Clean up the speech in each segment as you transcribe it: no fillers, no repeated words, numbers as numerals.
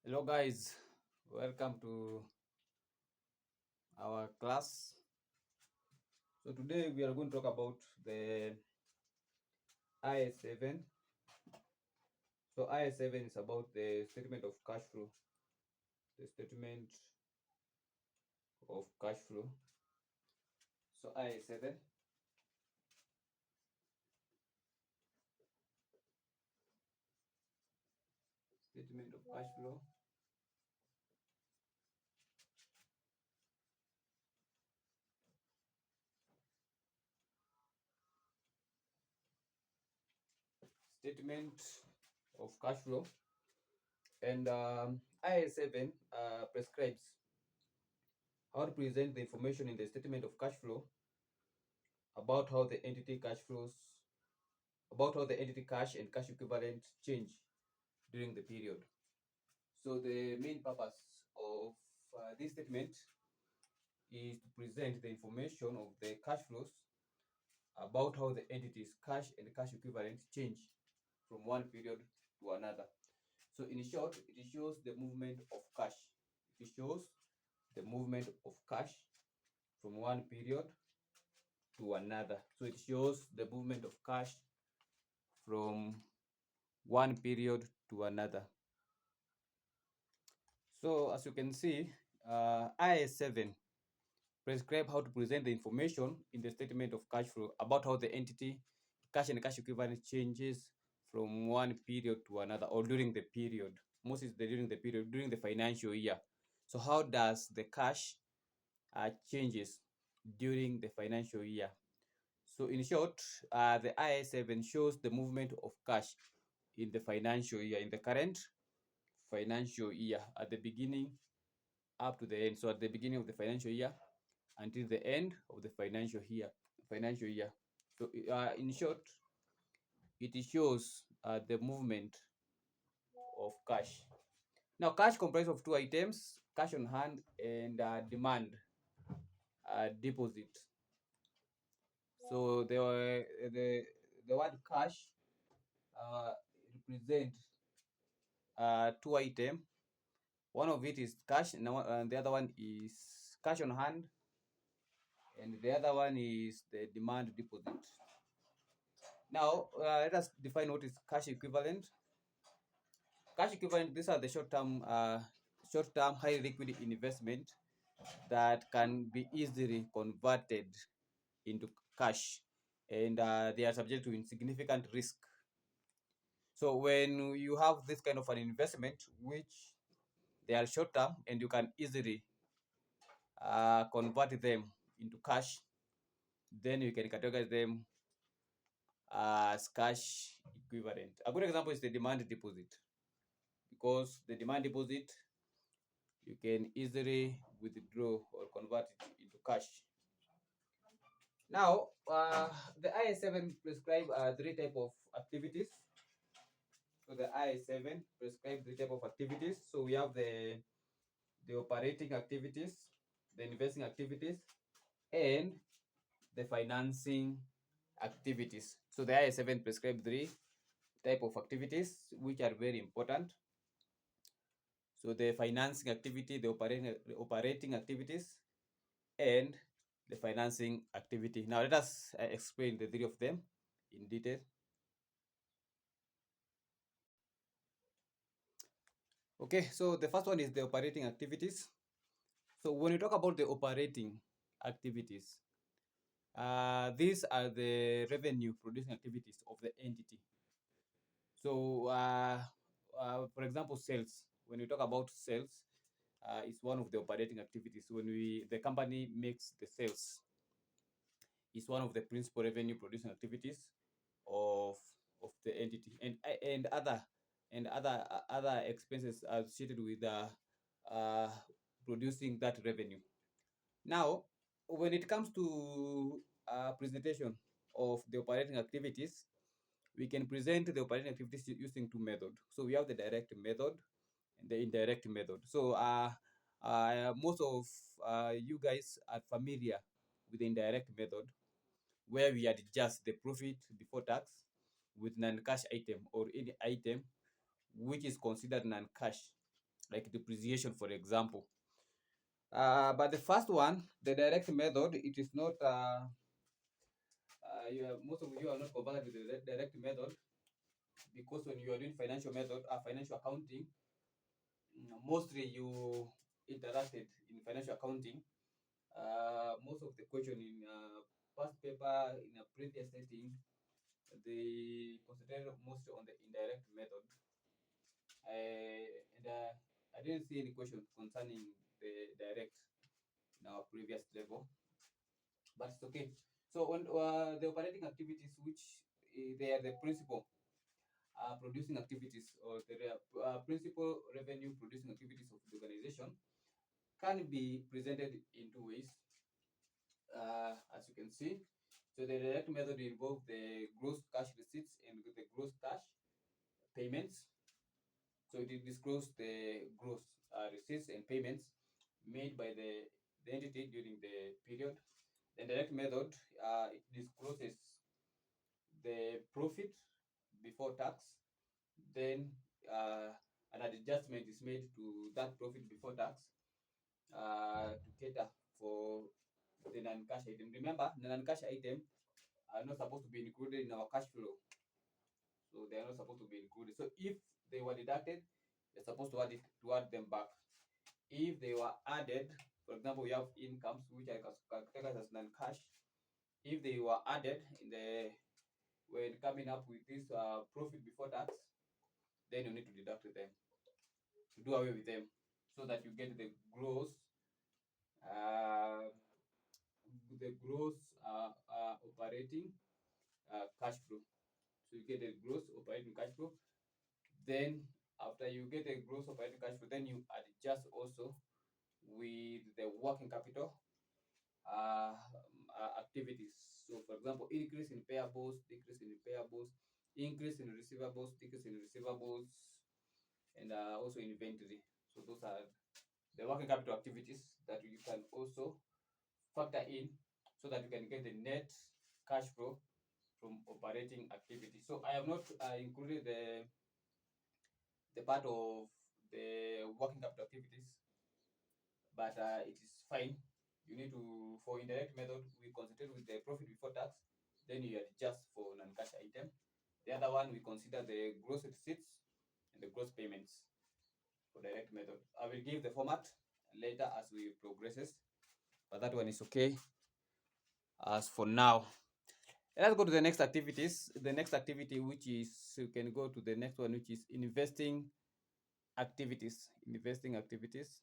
Hello, guys. Welcome to our class. So, today we are going to talk about the IS7. So, IS7 is about the statement of cash flow. The statement of cash flow. So, IS7. Statement of cash flow. Statement of cash flow. And IS7 prescribes how to present the information in the statement of cash flow about how the entity cash flows, about how the entity cash and cash equivalent change during the period. So the main purpose of this statement is to present the information of the cash flows about how the entity's cash and cash equivalent change from one period to another. So in short, it shows the movement of cash. It shows the movement of cash from one period to another. So it shows the movement of cash from one period to another. So as you can see, IS7 prescribe how to present the information in the statement of cash flow about how the entity cash and cash equivalent changes from one period to another or during the period. Most is during the period, during the financial year. So how does the cash changes during the financial year? So in short, the IS7 shows the movement of cash in the financial year, in the current financial year, at the beginning up to the end. So at the beginning of the financial year until the end of the financial year. Financial year. So in short, it shows the movement of cash. Now, cash comprises of two items: cash on hand and demand deposit. So the word cash represent two items. One of it is cash, and the other one is cash on hand, and the other one is the demand deposit. Now, let us define what is cash equivalent. Cash equivalent, these are the short-term, high liquid investment that can be easily converted into cash, and they are subject to insignificant risk. So when you have this kind of an investment, which they are short-term and you can easily convert them into cash, then you can categorize them as cash equivalent. A good example is the demand deposit, because the demand deposit you can easily withdraw or convert it into cash. Now, the IS7 prescribe three type of activities. So the IS7 prescribe three type of activities. So we have the operating activities, the investing activities, and the financing activities. So the IS7 prescribe three type of activities which are very important. So the financing activity, the operating activities, and the financing activity. Now let us explain the three of them in detail. Okay, so the first one is the operating activities. So when you talk about the operating activities, these are the revenue producing activities of the entity. So for example, sales. When you talk about sales, it's one of the operating activities. When the company makes the sales, it's one of the principal revenue producing activities of of the entity, and other expenses associated with uh, producing that revenue. Now, when it comes to presentation of the operating activities, we can present the operating activities using two methods. So we have the direct method and the indirect method. So most of you guys are familiar with the indirect method, where we adjust the profit before tax with non-cash item or any item which is considered non-cash. like depreciation, for example. But the first one, the direct method, it is not. Most of you are not conversant with the direct method, because when you are doing financial method, financial accounting, mostly you interacted in financial accounting. Most of the question in past paper in a previous setting, they concentrated mostly on the indirect method. And I didn't see any question concerning the direct in our previous level, but it's okay. So on the operating activities, which they are the principal producing activities, or the principal revenue producing activities of the organization, can be presented in two ways, as you can see. So the direct method involves the gross cash receipts and the gross cash payments. So it discloses the gross receipts and payments made by the entity during the period. The direct method, it discloses the profit before tax, then an adjustment is made to that profit before tax to cater for the non-cash item. Remember, the non-cash item are not supposed to be included in our cash flow, so they are not supposed to be included. So if they were deducted, you're supposed to add them back. If they were added, for example, we have incomes which are categorized as non-cash. If they were added in the when coming up with this profit before tax, then you need to deduct them, to do away with them, so that you get uh, the gross operating cash flow. So you get a gross operating cash flow. Then after you get a gross operating cash flow, then you adjust also with the working capital activities. So for example, increase in payables, decrease in payables, increase in receivables, decrease in receivables, and also inventory. So those are the working capital activities that you can also factor in, so that you can get the net cash flow from operating activity. So I have not included the part of the working capital activities, but it is fine. You need to, for indirect method, we concentrate with the profit before tax, then you adjust for non-cash item. The other one, we consider the gross receipts and the gross payments for direct method. I will give the format later as we progresses, but that one is okay as for now. Let's go to the next activities. The next activity, which is, you can go to the next one, which is investing activities. Investing activities.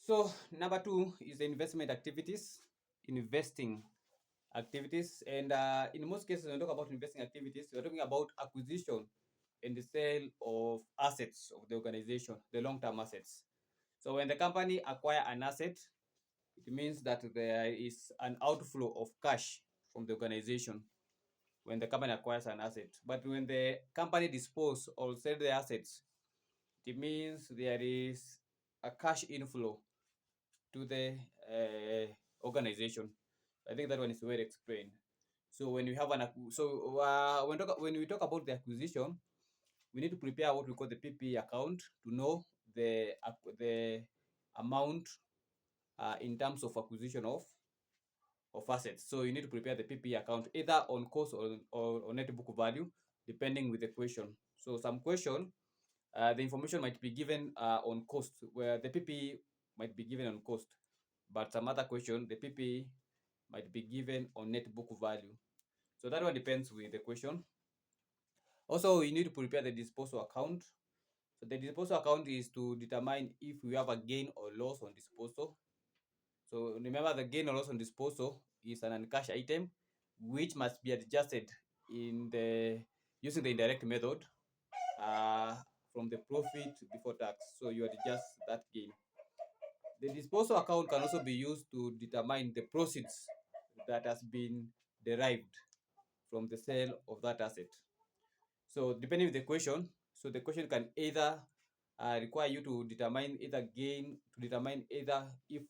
So number two is the investment activities. Investing activities, and in most cases, when we talk about investing activities, we're talking about acquisition and the sale of assets of the organization, the long-term assets. So when the company acquire an asset, it means that there is an outflow of cash from the organization when the company acquires an asset. But when the company dispose or sell the assets, it means there is a cash inflow to the organization. I think that one is well explained. So when we have when we talk about the acquisition, we need to prepare what we call the PPE account to know the amount in terms of acquisition of assets. So you need to prepare the PPE account either on cost or on net book value, depending with the question. So some question, the information might be given on cost, where the PPE might be given on cost, but some other question, the PPE might be given on net book value. So that one depends with the question. Also, you need to prepare the disposal account. So the disposal account is to determine if we have a gain or loss on disposal. So remember, the gain or loss on disposal is an non-cash item which must be adjusted in the using the indirect method uh, from the profit before tax. So you adjust that gain. The disposal account can also be used to determine the proceeds that has been derived from the sale of that asset. So depending on the question, so the question can either require you to determine either if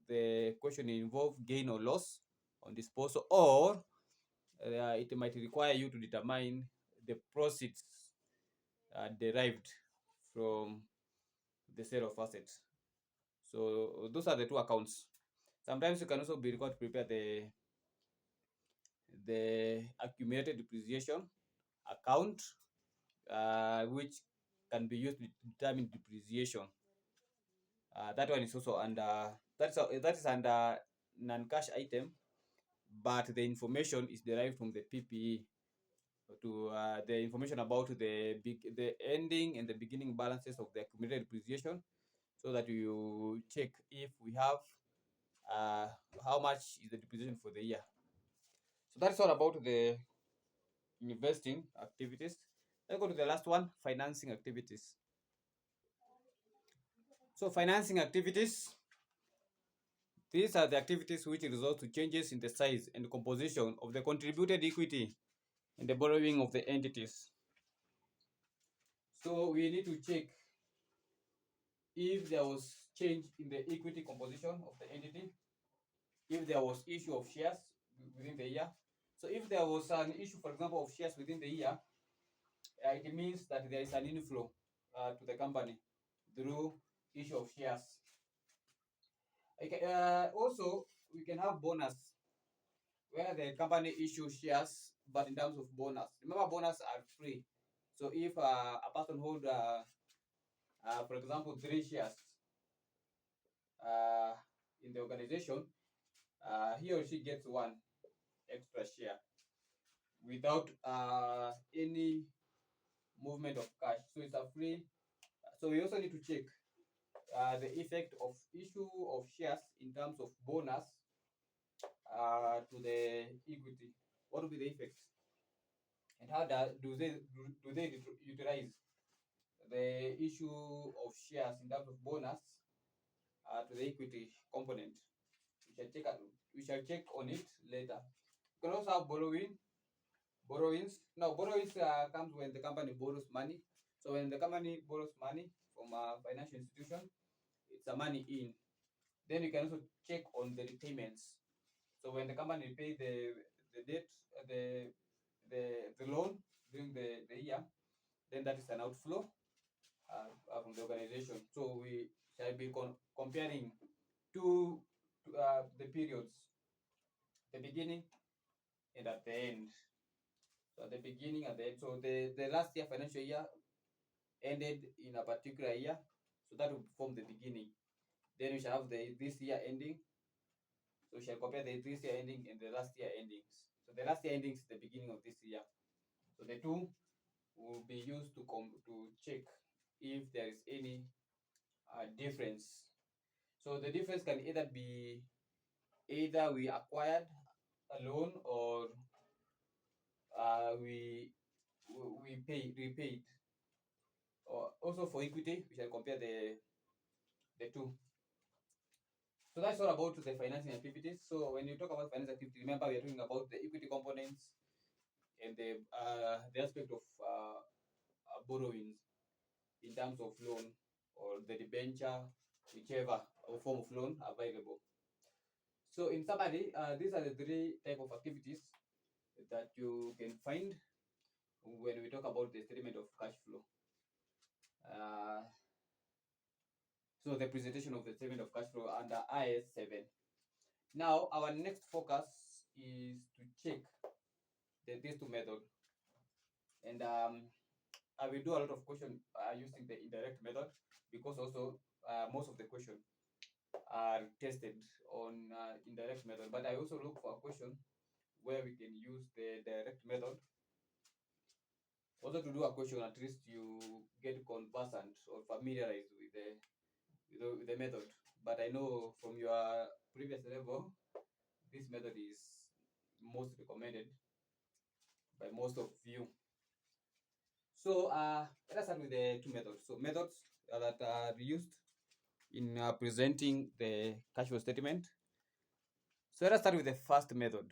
the question involve gain or loss on disposal, or it might require you to determine the proceeds derived from the sale of assets. So those are the two accounts. Sometimes you can also be required to prepare the accumulated depreciation account, which can be used to determine depreciation. That one is also under that is under non-cash item, but the information is derived from the PPE to the information about the ending and the beginning balances of the accumulated depreciation, so that you check if we have how much is the depreciation for the year. So that's all about the investing activities. Let's go to the last one, financing activities. So financing activities, these are the activities which result to changes in the size and composition of the contributed equity and the borrowing of the entities. So we need to check if there was change in the equity composition of the entity, if there was issue of shares within the year. So if there was an issue, for example, of shares within the year, it means that there is an inflow to the company through issue of shares. Okay, also, we can have bonus where the company issues shares, but in terms of bonus. Remember, bonus are free. So if a person hold, for example, 3 shares uh, in the organization, he or she gets 1 extra share without any movement of cash. So it's a free. So we also need to check the effect of issue of shares in terms of bonus to the equity. What will be the effects, and how do they utilize the issue of shares in terms of bonus to the equity component? We shall check on it later. You can also have borrowings. Now, borrowings comes when the company borrows money. So when the company borrows money from a financial institution, it's a money in. Then you can also check on the repayments. So when the company pay the debt, the loan during the year, then that is an outflow from the organization. So we shall be comparing two the periods, the beginning and at the end. So at the beginning, at the end. So the last year financial year ended in a particular year, so that will form the beginning. Then we shall have this year ending. So we shall compare this year ending and the last year endings. So the last year endings is the beginning of this year. So the two will be used to check if there is any difference. So the difference can either we acquired a loan, or we repaid. Or also for equity, we shall compare the two. So that's all about the financing activities. So when you talk about financing activity, remember we are talking about the equity components and the aspect of borrowings in terms of loan or the debenture, whichever form of loan available. So in summary, these are the 3 type of activities that you can find when we talk about the statement of cash flow. So the presentation of the statement of cash flow under IAS 7. Now our next focus is to check these 2 methods, and I will do a lot of question using the indirect method, because also most of the question are tested on indirect method. But I also look for a question where we can use the direct method. Also, to do a question, at least you get conversant or familiarized with the method. But I know from your previous level, this method is most recommended by most of you. So let us start with the 2 methods. So methods that are used in presenting the cash flow statement. So let us start with the first method,